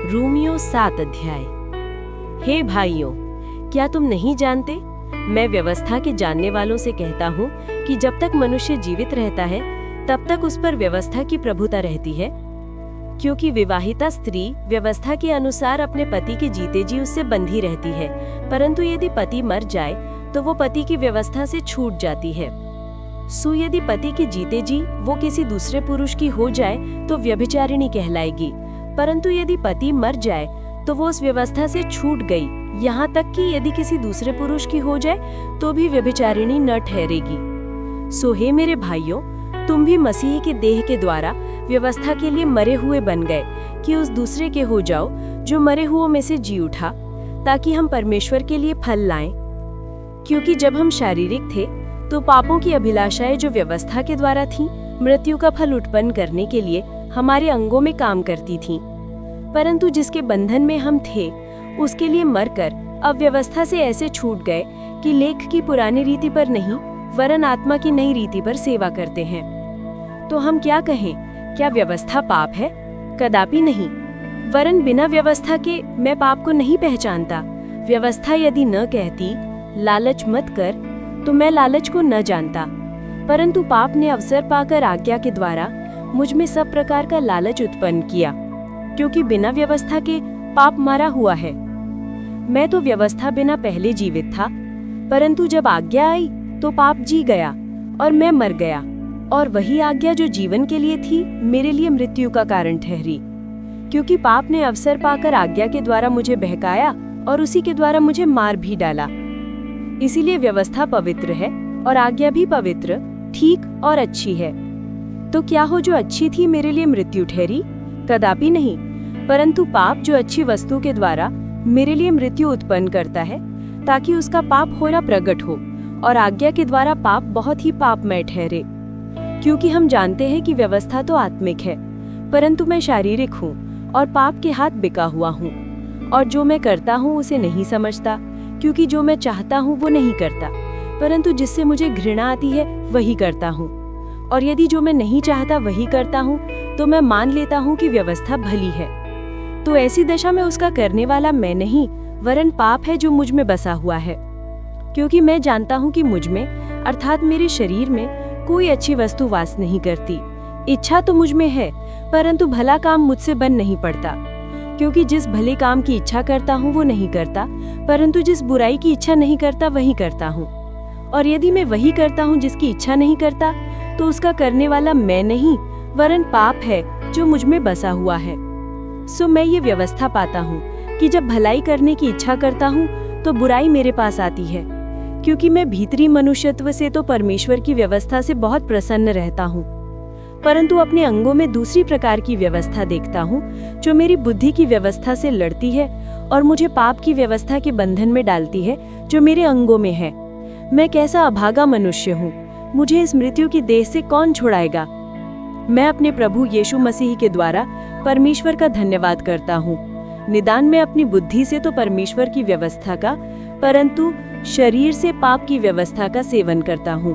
Romeo 7 अध्याय। हे भाइयों, क्या तुम नहीं जानते? मैं व्यवस्था के जानने वालों से कहता हूँ कि जब तक मनुष्य जीवित रहता है तब तक उस पर व्यवस्था की प्रभुता रहती है, क्योंकि विवाहिता स्त्री व्यवस्था के अनुसार अपने पति के जीते जी उससे बंधी रहती है। परंतु यदि पति मर जाए तो वो पति की व्यवस्था से छूट जाती है। सो यदि पति के जीते जी वो किसी दूसरे पुरुष की हो जाए तो व्यभिचारिणी कहलाएगी। परंतु यदि पति मर जाए तो वो उस व्यवस्था से छूट गई, यहाँ तक कि यदि किसी दूसरे पुरुष की हो जाए तो भी व्यभिचारिणी न ठहरेगी। सो हे मेरे भाइयों, तुम भी मसीह के देह के द्वारा व्यवस्था के लिए मरे हुए बन गए कि उस दूसरे के हो जाओ जो मरे हुओं में से जी उठा, ताकि हम परमेश्वर के लिए फल लाएं। क्योंकि जब हम शारीरिक थे तो पापों की अभिलाषाएं जो व्यवस्था के द्वारा थीं, मृत्यु का फल उत्पन्न करने के लिए हमारे अंगों में काम करती थीं। परंतु जिसके बंधन में हम थे उसके लिए मरकर अब व्यवस्था से ऐसे छूट गए कि लेख की पुरानी रीति पर नहीं वरन आत्मा की नई रीति पर सेवा करते हैं। तो हम क्या कहें? क्या व्यवस्था पाप है? कदापि नहीं, वरन बिना व्यवस्था के मैं पाप को नहीं पहचानता। व्यवस्था यदि न कहती लालच मत कर, तो मैं लालच को न जानता। परंतु पाप ने अवसर पाकर आज्ञा के द्वारा मुझ में सब प्रकार का लालच उत्पन्न किया, क्योंकि बिना व्यवस्था के पाप मरा हुआ है। मैं तो व्यवस्था बिना पहले जीवित था, परंतु जब आज्ञा आई तो पाप जी गया और मैं मर गया। और वही आज्ञा जो जीवन के लिए थी मेरे लिए मृत्यु का कारण ठहरी, क्योंकि पाप ने अवसर पाकर आज्ञा के द्वारा मुझे बहकाया और उसी के द्वारा मुझे मार भी डाला। इसीलिए व्यवस्था पवित्र है और आज्ञा भी पवित्र, ठीक और अच्छी है। तो क्या हो जो अच्छी थी मेरे लिए मृत्यु ठहरी? कदापि नहीं, परंतु पाप जो अच्छी वस्तु के द्वारा मेरे लिए मृत्यु उत्पन्न करता है, ताकि उसका पाप होना प्रकट हो और आज्ञा के द्वारा पाप बहुत ही पापमय ठहरे। क्योंकि हम जानते हैं कि व्यवस्था तो आत्मिक है, परंतु मैं शारीरिक हूँ और पाप के हाथ बिका हुआ हूँ। और जो मैं करता हूँ उसे नहीं समझता, क्योंकि जो मैं चाहता हूँ वो नहीं करता, परंतु जिससे मुझे घृणा आती है वही करता हूँ। और यदि जो मैं नहीं चाहता वही करता हूँ तो मैं मान लेता हूँ कि व्यवस्था भली है। तो ऐसी दशा में उसका करने वाला मैं नहीं वरन पाप है जो मुझ में बसा हुआ है। क्योंकि मैं जानता हूँ कि मुझ में अर्थात मेरे शरीर में कोई अच्छी वस्तु वास नहीं करती। इच्छा तो मुझ में है, परंतु भला काम मुझसे बन नहीं पड़ता। क्योंकि जिस भले काम की इच्छा करता हूँ वो नहीं करता, परंतु जिस बुराई की इच्छा नहीं करता वही करता हूँ। और यदि मैं वही करता हूँ जिसकी इच्छा नहीं करता, तो उसका करने वाला मैं नहीं वरन पाप है जो मुझ में बसा हुआ है। सो मैं ये व्यवस्था पाता हूँ कि जब भलाई करने की इच्छा करता हूँ तो बुराई मेरे पास आती है। क्योंकि मैं भीतरी मनुष्यत्व से तो परमेश्वर की व्यवस्था से बहुत प्रसन्न रहता हूँ, परंतु अपने अंगों में दूसरी प्रकार की व्यवस्था देखता हूँ जो मेरी बुद्धि की व्यवस्था से लड़ती है और मुझे पाप की व्यवस्था के बंधन में डालती है जो मेरे अंगों में है। मैं कैसा अभागा मनुष्य हूँ! मुझे इस मृत्यु की देह से कौन छुड़ाएगा? मैं अपने प्रभु यीशु मसीह के द्वारा परमेश्वर का धन्यवाद करता हूँ। निदान में अपनी बुद्धि से तो परमेश्वर की व्यवस्था का, परंतु शरीर से पाप की व्यवस्था का सेवन करता हूँ।